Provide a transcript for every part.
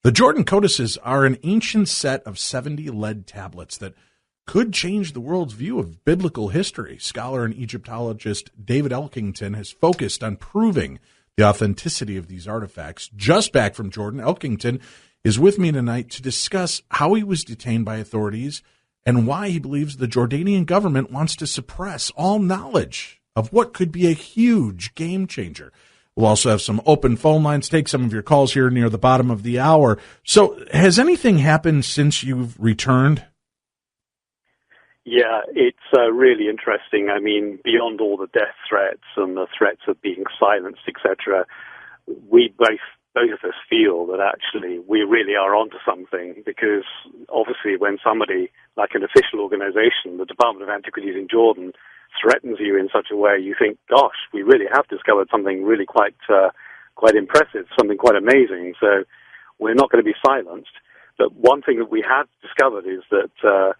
The Jordan Codices are an ancient set of 70 lead tablets that could change the world's view of biblical history. Scholar and Egyptologist David Elkington has focused on proving the authenticity of these artifacts. Just back from Jordan, Elkington is with me tonight to discuss how he was detained by authorities and why he believes the Jordanian government wants to suppress all knowledge of what could be a huge game changer. We'll also have some open phone lines, take some of your calls here near the bottom of the hour. So has anything happened since you've returned? Yeah, it's really interesting. I mean, beyond all the death threats and the threats of being silenced, etc., we both of us feel that actually we really are onto something, because obviously when somebody like an official organization, the Department of Antiquities in Jordan, threatens you in such a way, you think, gosh, we really have discovered something really quite impressive, something quite amazing. So we're not going to be silenced. But one thing that we have discovered is that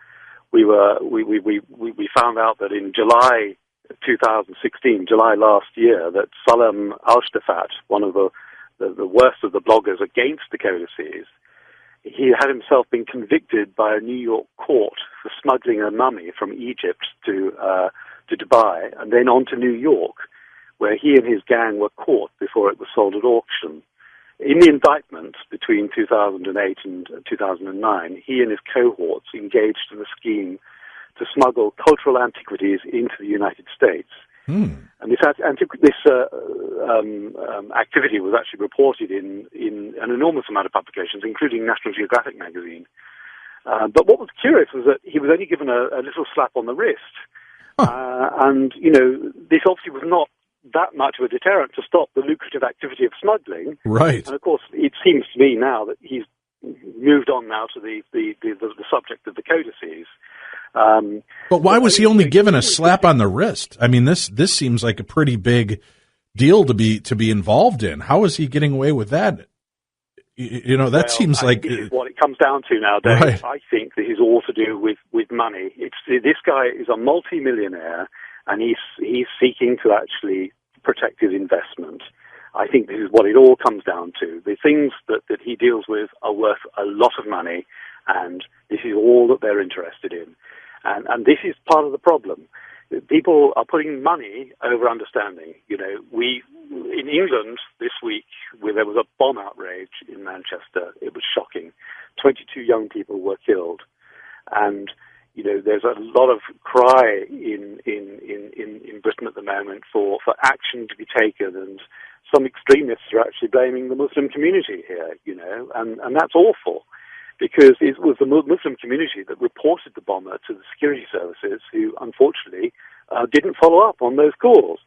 we found out that in July 2016, July last year, that Salam Al-Shtafat, one of the worst of the bloggers against the codices, he had himself been convicted by a New York court for smuggling a mummy from Egypt to Dubai and then on to New York, where he and his gang were caught before it was sold at auction. In the indictment between 2008 and 2009, he and his cohorts engaged in a scheme to smuggle cultural antiquities into the United States. And this activity was actually reported in an enormous amount of publications, including National Geographic magazine. But what was curious was that he was only given a little slap on the wrist. And, you know, this obviously was not that much of a deterrent to stop the lucrative activity of smuggling. Right. And, of course, it seems to me now that he's moved on now to the subject of the codices. But why was he only given a slap on the wrist? I mean, this seems like a pretty big deal to be involved in. How is he getting away with that? You know, that seems like... This is what it comes down to now, Dave. Right. I think this is all to do with money. This guy is a multi-millionaire, and he's seeking to actually protect his investment. I think this is what it all comes down to. The things that he deals with are worth a lot of money, and this is all that they're interested in. And this is part of the problem. People are putting money over understanding. You know, in England this week, where there was a bomb outrage in Manchester, it was shocking. 22 young people were killed, and you know, there's a lot of cry in Britain at the moment for action to be taken, and some extremists are actually blaming the Muslim community here. You know, and that's awful, because it was the Muslim community that reported the bomber to the security services, who unfortunately didn't follow up on those calls.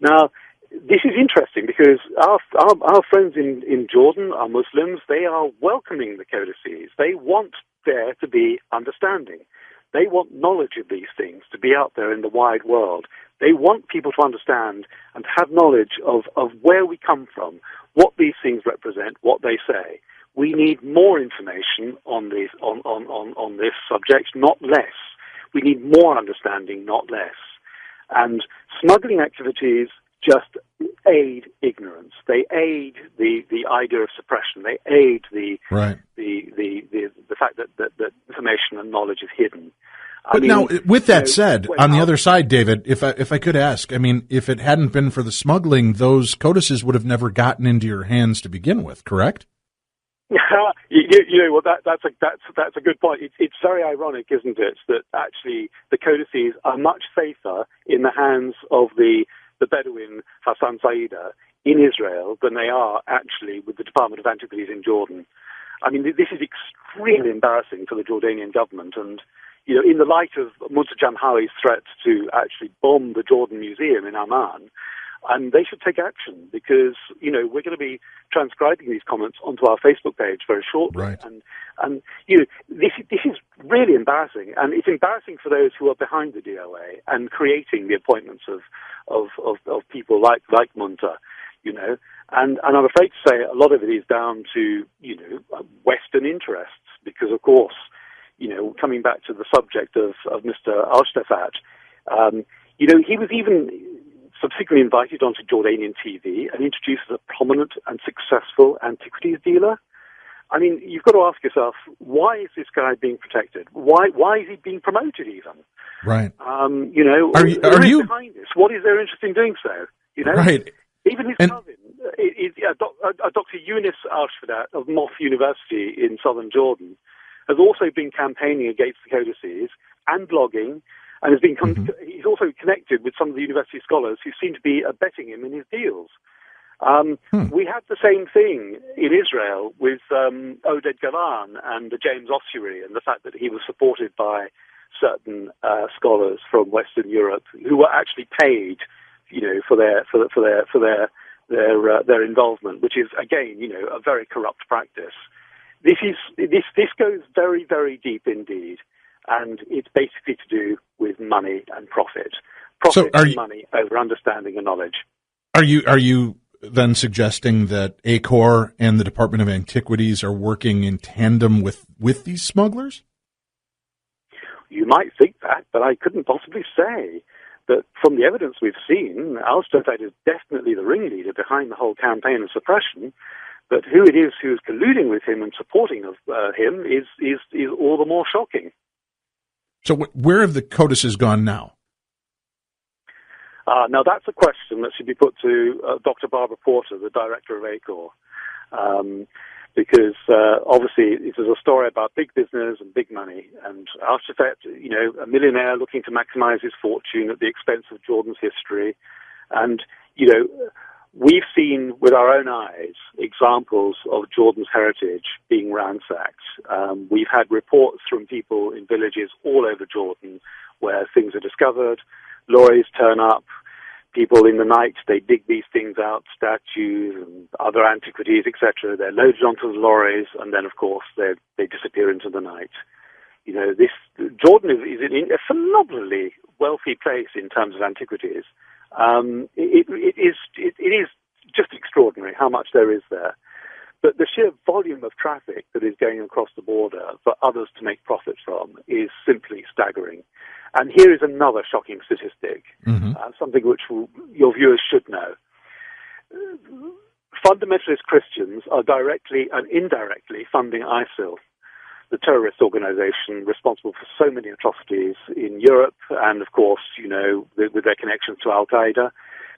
Now, this is interesting because our friends in Jordan are Muslims. They are welcoming the codices. They want there to be understanding. They want knowledge of these things to be out there in the wide world. They want people to understand and have knowledge of where we come from, what these things represent, what they say. We need more information on this subject, not less. We need more understanding, not less. And smuggling activities just aid ignorance. They aid the idea of suppression. They aid the fact that information and knowledge is hidden. But now, with that said, on the other side, David, if I could ask, I mean, if it hadn't been for the smuggling, those codices would have never gotten into your hands to begin with, correct? You know, well, that's a good point. It's very ironic, isn't it, that actually the codices are much safer in the hands of the Bedouin Hassan Saida in Israel than they are actually with the Department of Antiquities in Jordan. I mean, this is extremely embarrassing for the Jordanian government, and you know, in the light of Muntar Jamhawi's threat to actually bomb the Jordan Museum in Amman, and they should take action, because, you know, we're going to be transcribing these comments onto our Facebook page very shortly. Right. And you know, this is really embarrassing, and it's embarrassing for those who are behind the DOA and creating the appointments of people like Muntar, you know. And I'm afraid to say a lot of it is down to, you know, Western interests, because, of course, you know, coming back to the subject of Mr. Al-Shtafat, you know, he was even subsequently invited onto Jordanian TV and introduced as a prominent and successful antiquities dealer. I mean, you've got to ask yourself, why is this guy being protected? Why is he being promoted even? Right. You know, are you behind this? What is their interest in doing so? You know, right? Even his cousin, Dr. Yunus Al-Shfadat of Moth University in southern Jordan, has also been campaigning against the codices and blogging, and has been he's also connected with some of the university scholars who seem to be abetting him in his deals. We had the same thing in Israel with Oded Galan and the James Ossuary, and the fact that he was supported by certain scholars from Western Europe who were actually paid, you know, for their involvement, which is again, you know, a very corrupt practice. This goes very, very deep indeed, and it's basically to do with money and profit. Money over understanding and knowledge. Are you then suggesting that ACOR and the Department of Antiquities are working in tandem with these smugglers? You might think that, but I couldn't possibly say. That from the evidence we've seen, Al-Shfadat is definitely the ringleader behind the whole campaign of suppression. But who it is who is colluding with him and supporting him is all the more shocking. So where have the codices gone now? Now that's a question that should be put to Dr. Barbara Porter, the director of ACOR. Because obviously it is a story about big business and big money, and Al-Shfadat, you know, a millionaire looking to maximize his fortune at the expense of Jordan's history. And, you know, we've seen with our own eyes examples of Jordan's heritage being ransacked. We've had reports from people in villages all over Jordan where things are discovered, lorries turn up, people in the night, they dig these things out, statues and other antiquities, etc. They're loaded onto the lorries, and then, of course, they disappear into the night. You know, Jordan is a phenomenally wealthy place in terms of antiquities. It is just extraordinary how much there is there. But the sheer volume of traffic that is going across the border for others to make profit from is simply staggering. And here is another shocking statistic, something which your viewers should know. Fundamentalist Christians are directly and indirectly funding ISIL, the terrorist organization responsible for so many atrocities in Europe and, of course, you know, with their connections to Al-Qaeda,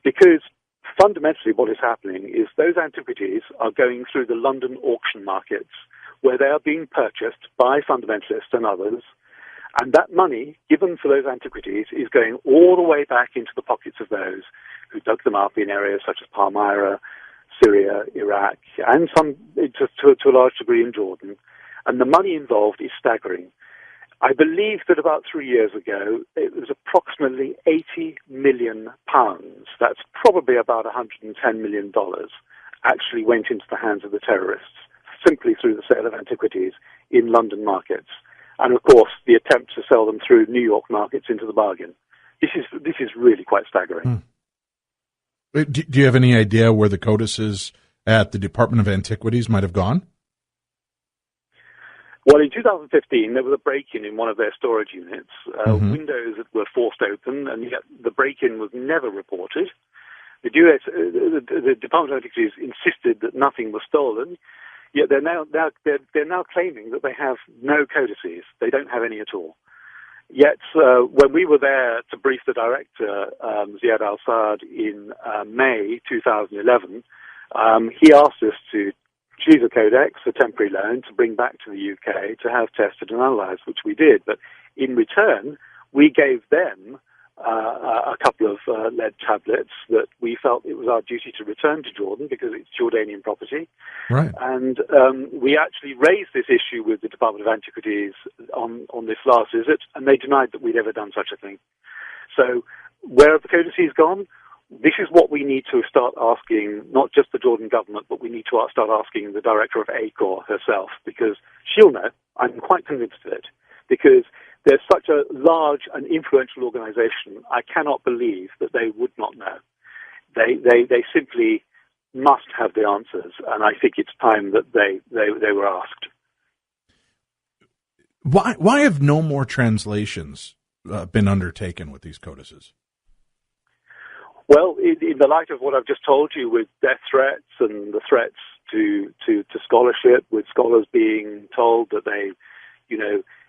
because fundamentally what is happening is those antiquities are going through the London auction markets where they are being purchased by fundamentalists and others, and that money given for those antiquities is going all the way back into the pockets of those who dug them up in areas such as Palmyra, Syria, Iraq, and some to a large degree in Jordan. And the money involved is staggering. I believe that about 3 years ago, it was approximately £80 million. That's probably about $110 million actually went into the hands of the terrorists simply through the sale of antiquities in London markets. And, of course, the attempt to sell them through New York markets into the bargain. This is really quite staggering. Do you have any idea where the codices at the Department of Antiquities might have gone? Well, in 2015, there was a break-in in one of their storage units. Windows were forced open, and yet the break-in was never reported. The Department of Antiquities insisted that nothing was stolen. Yet they're now claiming that they have no codices. They don't have any at all. Yet when we were there to brief the director, Ziad Al-Saad, in May 2011, he asked us to choose a codex, a temporary loan, to bring back to the UK to have tested and analysed, which we did. But in return, we gave them a couple of lead tablets that we felt it was our duty to return to Jordan because it's Jordanian property. Right. And we actually raised this issue with the Department of Antiquities on this last visit, and they denied that we'd ever done such a thing. So where have the codices gone? This is what we need to start asking, not just the Jordan government, but we need to start asking the director of ACOR herself, because she'll know. I'm quite convinced of it, because they're such a large and influential organization, I cannot believe that they would not know. They simply must have the answers, and I think it's time that they were asked. Why have no more translations been undertaken with these codices? Well, in the light of what I've just told you with death threats and the threats to scholarship, with scholars being told that they,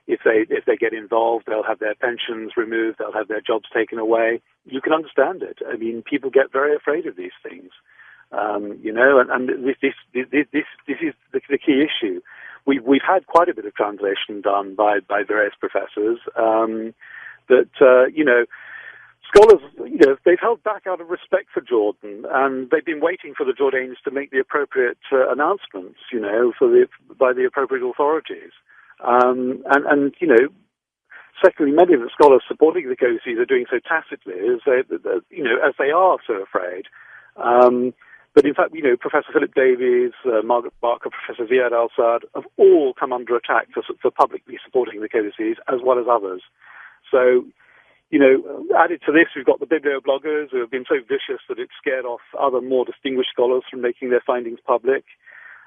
if they get involved, they'll have their pensions removed, they'll have their jobs taken away. You can understand it. I mean, people get very afraid of these things, and this is the key issue. We've had quite a bit of translation done by various professors scholars, they've held back out of respect for Jordan, and they've been waiting for the Jordanians to make the appropriate announcements, by the appropriate authorities. Secondly, many of the scholars supporting the codices are doing so tacitly, as they are so afraid. But in fact, Professor Philip Davies, Margaret Barker, Professor Ziad Al-Sad have all come under attack for publicly supporting the codices, as well as others. So, added to this, we've got the bibliobloggers who have been so vicious that it's scared off other more distinguished scholars from making their findings public.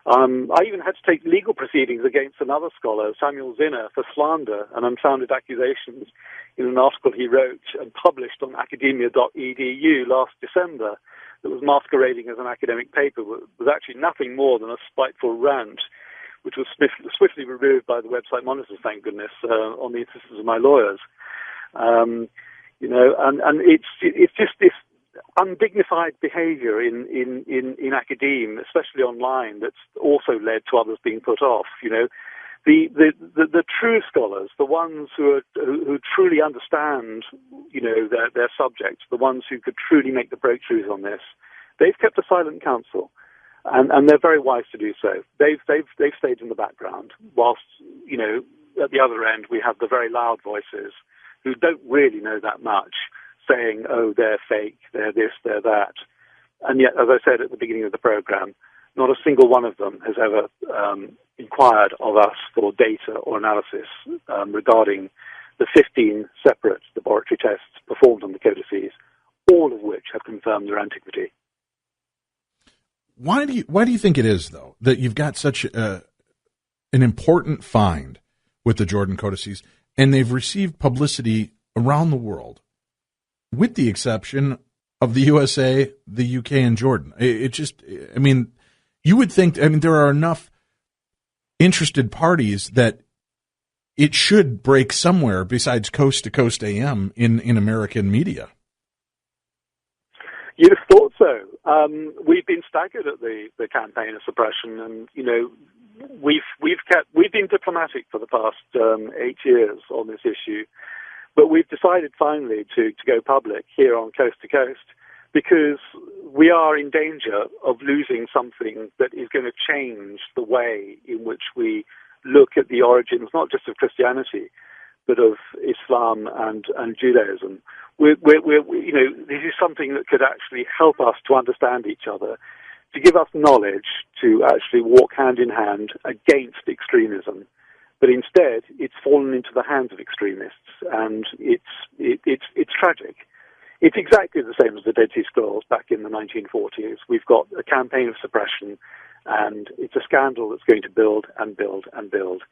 I even had to take legal proceedings against another scholar, Samuel Zinner, for slander and unfounded accusations in an article he wrote and published on academia.edu last December that was masquerading as an academic paper, was actually nothing more than a spiteful rant, which was swiftly removed by the website monitors, thank goodness, on the insistence of my lawyers. And it's just this undignified behaviour in academia, especially online, that's also led to others being put off. The true scholars, the ones who truly understand, their subject, the ones who could truly make the breakthroughs on this, they've kept a silent counsel, and they're very wise to do so. They've stayed in the background, whilst at the other end we have the very loud voices who don't really know that much, saying, oh, they're fake, they're this, they're that. And yet, as I said at the beginning of the program, not a single one of them has ever inquired of us for data or analysis regarding the 15 separate laboratory tests performed on the codices, all of which have confirmed their antiquity. Why do you think it is, though, that you've got such an important find with the Jordan codices, and they've received publicity around the world, with the exception of the USA, the UK, and Jordan? You would think, there are enough interested parties that it should break somewhere besides Coast to Coast AM in American media. You'd have thought so. We've been staggered at the campaign of suppression, and we've been diplomatic for the past 8 years on this issue, but we've decided finally to go public here on Coast to Coast, because we are in danger of losing something that is going to change the way in which we look at the origins, not just of Christianity, but of Islam and Judaism. This is something that could actually help us to understand each other, to give us knowledge to actually walk hand in hand against extremism. But instead, it's fallen into the hands of extremists, and it's tragic. It's exactly the same as the Dead Sea Scrolls back in the 1940s. We've got a campaign of suppression, and it's a scandal that's going to build and build and build.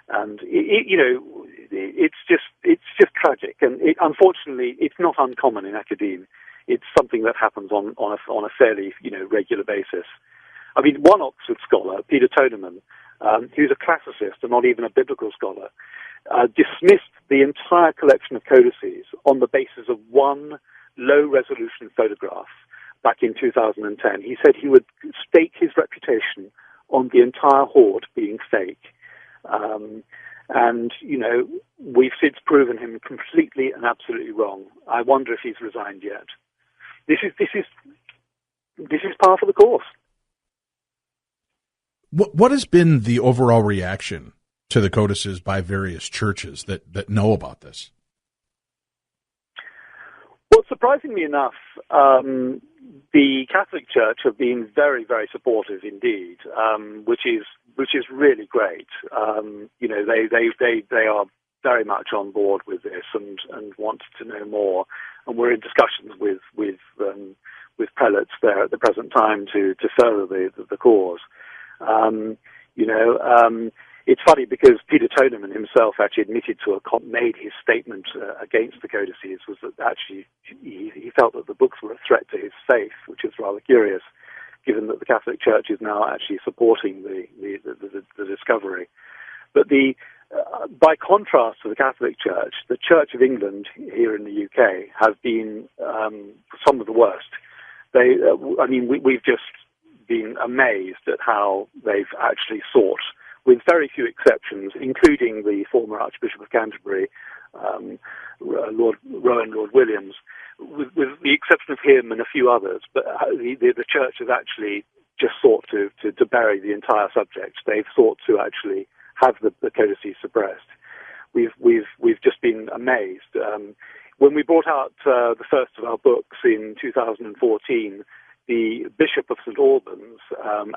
And it's just tragic. And unfortunately, it's not uncommon in academia. It's something that happens on a fairly regular basis. I mean, one Oxford scholar, Peter Toneman, who's a classicist and not even a biblical scholar, dismissed the entire collection of codices on the basis of one low-resolution photograph back in 2010. He said he would stake his reputation on the entire hoard being fake. We've since proven him completely and absolutely wrong. I wonder if he's resigned yet. This is par for the course. What has been the overall reaction to the codices by various churches that know about this? Well, surprisingly enough, the Catholic Church have been very, very supportive indeed, which is really great. They are very much on board with this and want to know more. And we're in discussions with prelates there at the present time to further the cause. It's funny because Peter Toneman himself actually admitted to made his statement against the codices was that actually he felt that the books were a threat to his faith, which is rather curious, given that the Catholic Church is now actually supporting the discovery. But by contrast to the Catholic Church, the Church of England here in the UK have been some of the worst. We've just been amazed at how they've actually sought, with very few exceptions, including the former Archbishop of Canterbury, Lord Williams, with the exception of him and a few others. But the Church has actually just sought to bury the entire subject. They've sought to actually have the codices suppressed. We've just been amazed. When we brought out the first of our books in 2014, the Bishop of St Albans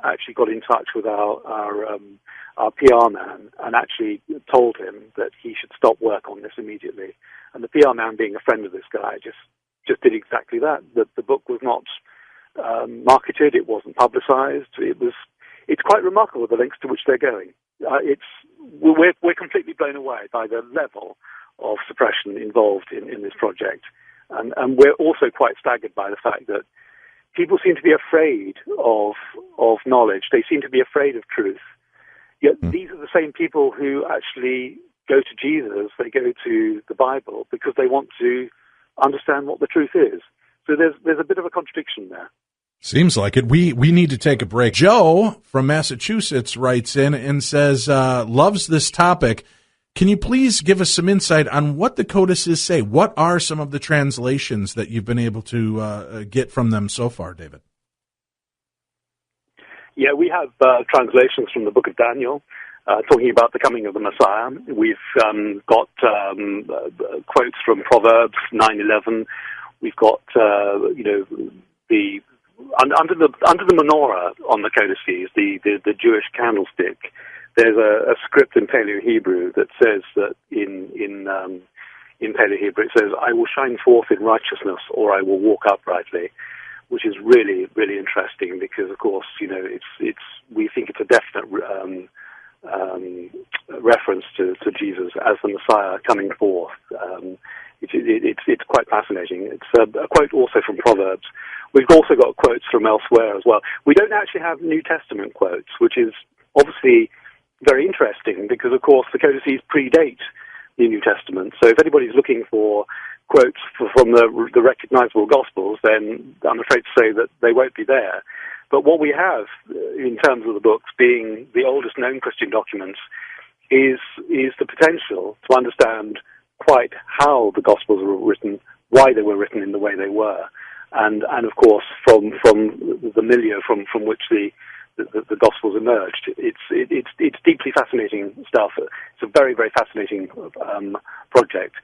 actually got in touch with our PR man and actually told him that he should stop work on this immediately. And the PR man, being a friend of this guy, just did exactly that. The book was not marketed, it wasn't publicized. It's quite remarkable the lengths to which they're going. We're completely blown away by the level of suppression involved in this project, and we're also quite staggered by the fact that people seem to be afraid of knowledge. They seem to be afraid of truth. Yet these are the same people who actually go to Jesus, they go to the Bible because they want to understand what the truth is. So there's a bit of a contradiction there. Seems like it. We need to take a break. Joe from Massachusetts writes in and says, loves this topic. Can you please give us some insight on what the codices say? What are some of the translations that you've been able to get from them so far, David? Yeah, we have translations from the book of Daniel, talking about the coming of the Messiah. We've got quotes from Proverbs 9:11. We've got under the menorah on the codices, the Jewish candlestick. There's a script in Paleo-Hebrew that says that in Paleo-Hebrew it says, "I will shine forth in righteousness, or I will walk uprightly," which is really, really interesting because, of course, we think it's a definite reference to Jesus as the Messiah coming forth. It's quite fascinating. It's a quote also from Proverbs. We've also got quotes from elsewhere as well. We don't actually have New Testament quotes, which is obviously very interesting because, of course, the codices predate the New Testament. So if anybody's looking for quotes from the recognizable Gospels, then I'm afraid to say that they won't be there. But what we have in terms of the books being the oldest known Christian documents is the potential to understand quite how the Gospels were written, why they were written in the way they were, and of course from the milieu from which the Gospels emerged. It's deeply fascinating stuff. It's a very, very fascinating project.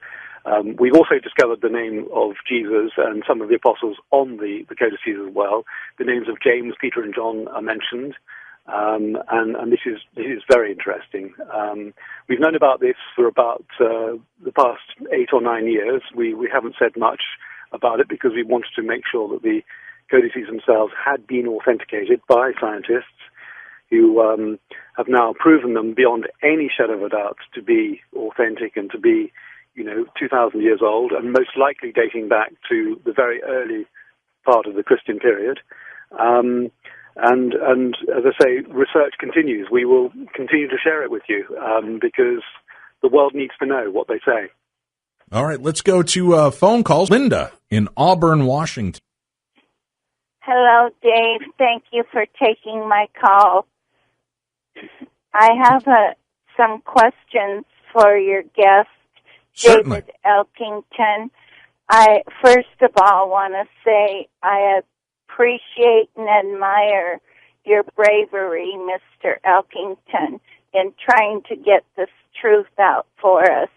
We've also discovered the name of Jesus and some of the apostles on the codices as well. The names of James, Peter, and John are mentioned, and this is very interesting. We've known about this for about the past 8 or 9 years. We haven't said much about it because we wanted to make sure that the codices themselves had been authenticated by scientists who have now proven them beyond any shadow of a doubt to be authentic and to be 2,000 years old, and most likely dating back to the very early part of the Christian period. And as I say, research continues. We will continue to share it with you because the world needs to know what they say. All right, let's go to phone calls. Linda in Auburn, Washington. Hello, Dave. Thank you for taking my call. I have some questions for your guest, Certainly. David Elkington. I first of all want to say I appreciate and admire your bravery, Mr. Elkington, in trying to get this truth out for us.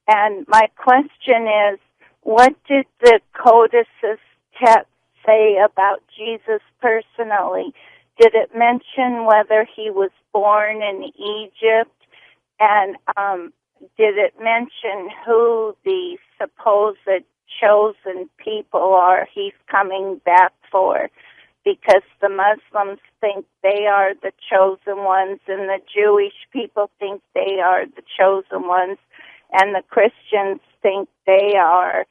And my question is, what did the Codices text say about Jesus personally? Did it mention whether he was born in Egypt? And did it mention who the supposed chosen people are he's coming back for? Because the Muslims think they are the chosen ones, and the Jewish people think they are the chosen ones, and the Christians think they are.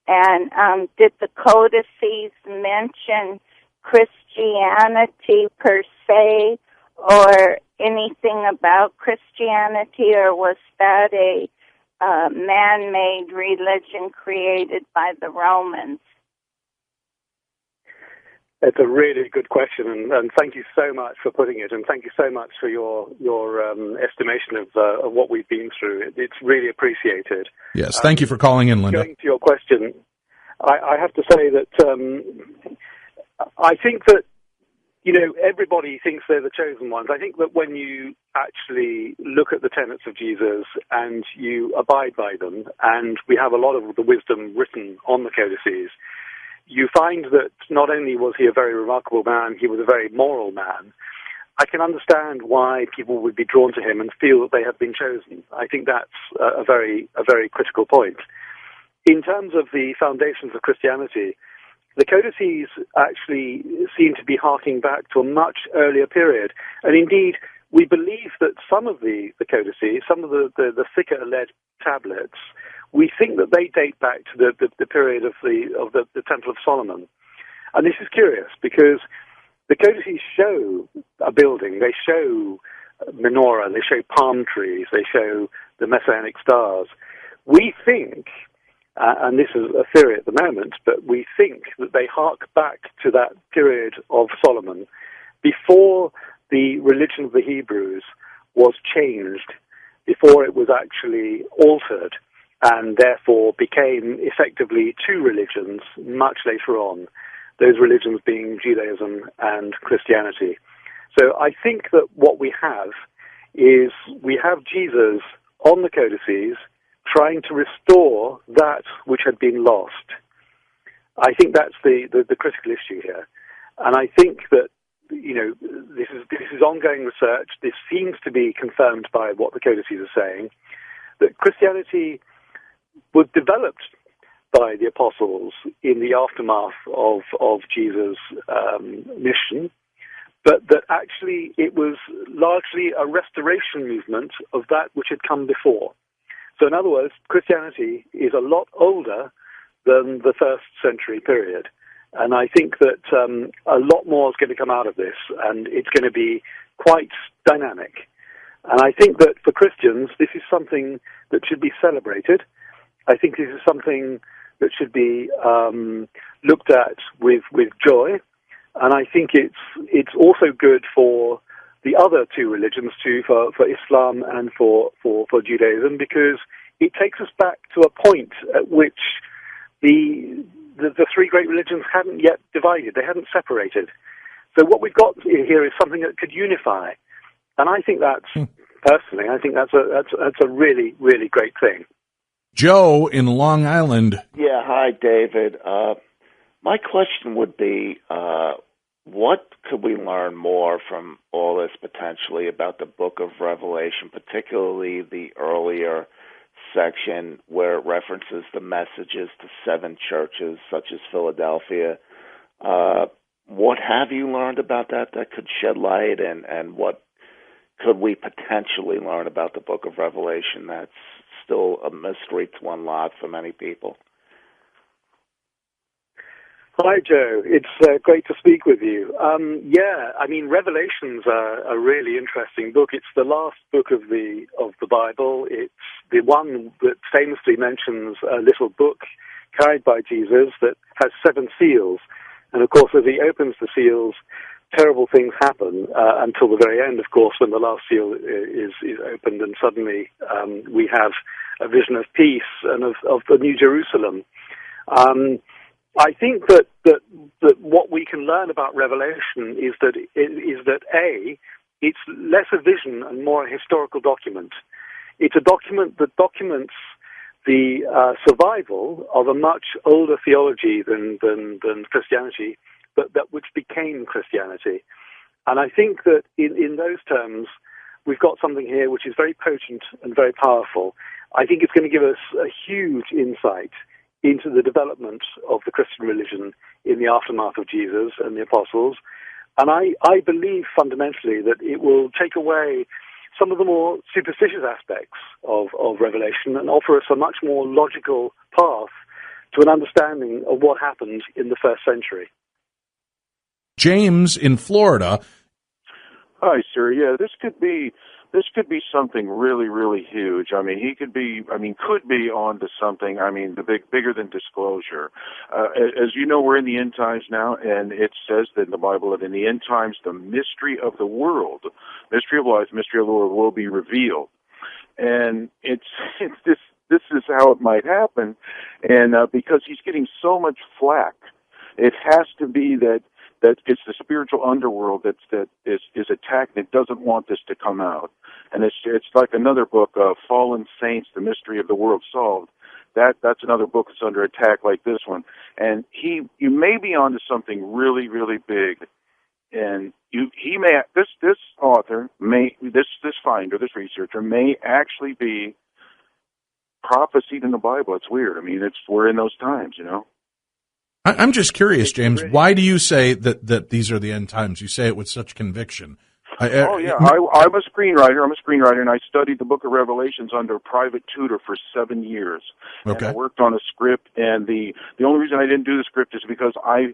And did the Codices mention Christianity per se, or anything about Christianity, or was that a man-made religion created by the Romans? It's a really good question, and thank you so much for putting it, and thank you so much for your estimation of what we've been through. It's really appreciated. Yes, thank you for calling in, Linda. Going to your question, I have to say that I think that, everybody thinks they're the chosen ones. I think that when you actually look at the tenets of Jesus and you abide by them, and we have a lot of the wisdom written on the codices, you find that not only was he a very remarkable man, he was a very moral man. I can understand why people would be drawn to him and feel that they have been chosen. I think that's a very critical point. In terms of the foundations of Christianity, the codices actually seem to be harking back to a much earlier period. And indeed, we believe that some of the codices, some of the thicker lead tablets, we think that they date back to the period of the Temple of Solomon. And this is curious because the codices show a building, they show menorah, they show palm trees, they show the messianic stars. We think, and this is a theory at the moment, but we think that they hark back to that period of Solomon before the religion of the Hebrews was changed, before it was actually altered, and therefore became effectively two religions much later on, those religions being Judaism and Christianity. So I think that what we have is we have Jesus on the codices trying to restore that which had been lost. I think that's the critical issue here. And I think that, this is ongoing research. This seems to be confirmed by what the codices are saying, that Christianity was developed by the apostles in the aftermath of Jesus' mission, but that actually it was largely a restoration movement of that which had come before. So in other words, Christianity is a lot older than the first century period. And I think that a lot more is going to come out of this, and it's going to be quite dynamic. And I think that for Christians, this is something that should be celebrated. I think this is something that should be looked at with joy. And I think it's also good for the other two religions too, for Islam and for Judaism, because it takes us back to a point at which the three great religions hadn't yet divided, they hadn't separated. So what we've got here is something that could unify, and I think personally, I think that's a really, really great thing. Joe in Long Island. Yeah, hi, David. My question would be, what could we learn more from all this potentially about the book of Revelation, particularly the earlier section where it references the messages to 7 churches, such as Philadelphia? What have you learned about that could shed light, and what could we potentially learn about the book of Revelation that's still a mystery to unlock for many people? Hi, Joe. It's great to speak with you. Revelation's a really interesting book. It's the last book of the Bible. It's the one that famously mentions a little book carried by Jesus that has 7 seals. And, of course, as he opens the seals, terrible things happen until the very end, of course, when the last seal is opened, and suddenly we have a vision of peace and of the New Jerusalem. I think that what we can learn about Revelation is that it's less a vision and more a historical document. It's a document that documents the survival of a much older theology than Christianity, but that which became Christianity. And I think that in those terms, we've got something here which is very potent and very powerful. I think it's going to give us a huge insight into the development of the Christian religion in the aftermath of Jesus and the apostles. And I believe fundamentally that it will take away some of the more superstitious aspects of Revelation and offer us a much more logical path to an understanding of what happened in the first century. James in Florida. Hi, sir. Yeah, this could be something really, really huge. I mean, could be on to something. I mean, bigger than disclosure. As you know, we're in the end times now, and it says that in the Bible that in the end times, the mystery of the world, mystery of life, mystery of the world will be revealed. And it's this is how it might happen, and because he's getting so much flack, it has to be that it's the spiritual underworld that is attacked and it doesn't want this to come out. And it's like another book, Fallen Saints, The Mystery of the World Solved. That's another book that's under attack like this one. And you may be onto something really, really big. And this author this finder, this researcher may actually be prophesied in the Bible. It's weird. I mean, we're in those times, you know. I'm just curious, James, why do you say that these are the end times? You say it with such conviction. I'm a screenwriter. And I studied the book of Revelations under a private tutor for 7 years. Okay. And I worked on a script, and the only reason I didn't do the script is because I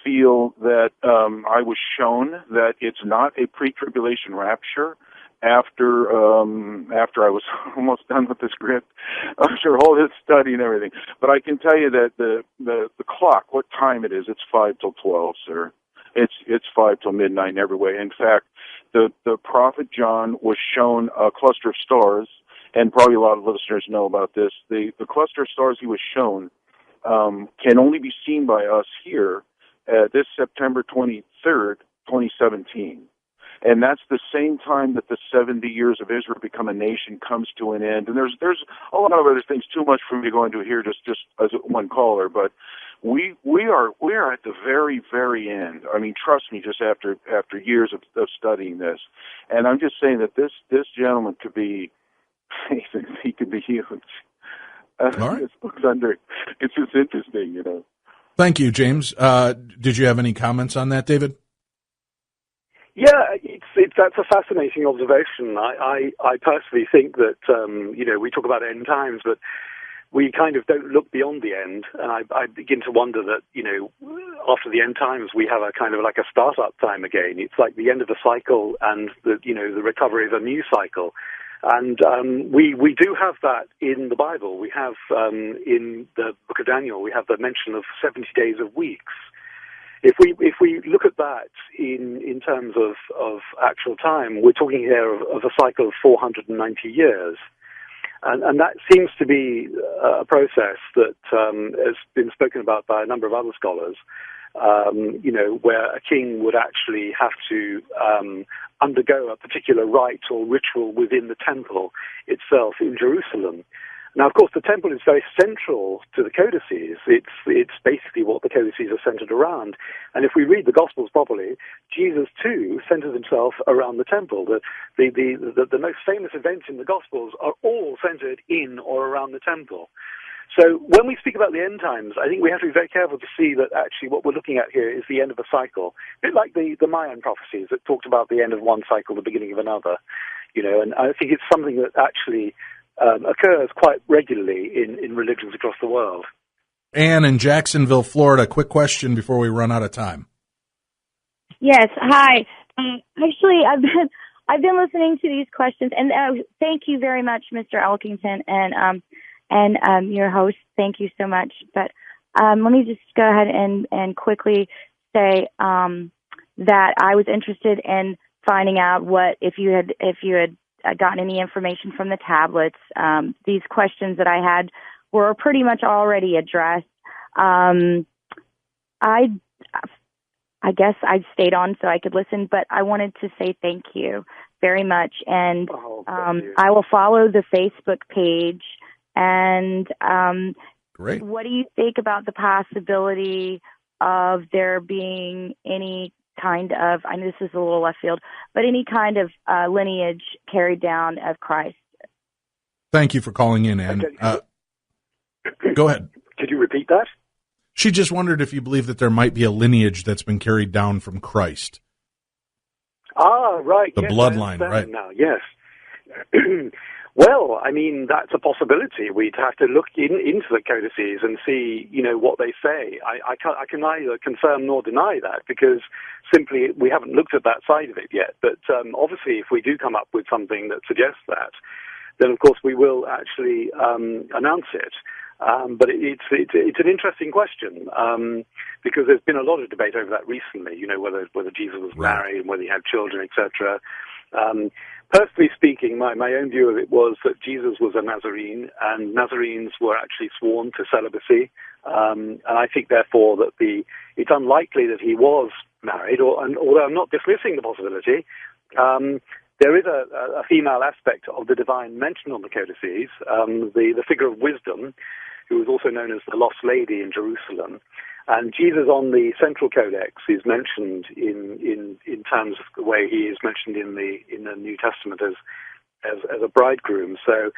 feel that I was shown that it's not a pre-tribulation rapture. After I was almost done with the script, after all this study and everything. But I can tell you that the clock, what time it is, it's 5 till 12, sir. It's 5 till midnight every way. In fact, the prophet John was shown a cluster of stars, and probably a lot of listeners know about this. The cluster of stars he was shown can only be seen by us here this September 23rd, 2017. And that's the same time that the 70 years of Israel become a nation comes to an end. And there's a lot of other things, too much for me to go into here just as one caller, but we are at the very, very end. I mean, trust me, just after years of studying this. And I'm just saying that this gentleman could be he could be huge. All right. This book's it's just interesting, you know. Thank you, James. Did you have any comments on that, David? Yeah, that's a fascinating observation. I personally think that we talk about end times, but we kind of don't look beyond the end, and I begin to wonder that after the end times we have a kind of like a start-up time again. It's like the end of a cycle, and the recovery of a new cycle. And we do have that in the Bible. We have in the book of Daniel, we have the mention of 70 days of weeks. If we look at that in terms of actual time, we're talking here of a cycle of 490 years. And that seems to be a process that has been spoken about by a number of other scholars, where a king would actually have to undergo a particular rite or ritual within the temple itself in Jerusalem. Now, of course, the temple is very central to the codices. It's basically what the codices are centered around. And if we read the Gospels properly, Jesus, too, centers himself around the temple. The most famous events in the Gospels are all centered in or around the temple. So when we speak about the end times, I think we have to be very careful to see that actually what we're looking at here is the end of a cycle. A bit like the Mayan prophecies that talked about the end of one cycle, the beginning of another. And I think it's something that actually occurs quite regularly in religions across the world. Anne in Jacksonville, Florida, quick question before we run out of time. Yes, hi. Actually, I've been listening to these questions, and thank you very much, Mr. Elkington, and your host. Thank you so much. But let me just go ahead and quickly say that I was interested in finding out if you had gotten any information from the tablets. These questions that I had were pretty much already addressed. I guess I stayed on so I could listen, but I wanted to say thank you very much. And I will follow the Facebook page. And great. What do you think about the possibility of there being any kind of, I know this is a little left field, but any kind of lineage carried down of Christ? Thank you for calling in, Ann. Go ahead. Could you repeat that? She just wondered if you believe that there might be a lineage that's been carried down from Christ. Ah, right. The bloodline, right? Now, yes. Well, I mean, that's a possibility. We'd have to look into the codices and see, what they say. I can neither confirm nor deny that, because simply we haven't looked at that side of it yet. But obviously, if we do come up with something that suggests that, then of course we will actually announce it. But it's an interesting question, because there's been a lot of debate over that recently. Whether Jesus was married and whether he had children, etc. Personally speaking, my own view of it was that Jesus was a Nazarene, and Nazarenes were actually sworn to celibacy. And I think, therefore, that it's unlikely that he was married, although I'm not dismissing the possibility. There is a female aspect of the divine mentioned on the codices, the figure of wisdom, who is also known as the Lost Lady in Jerusalem. And Jesus on the Central Codex is mentioned in terms of the way he is mentioned in the New Testament as a bridegroom. So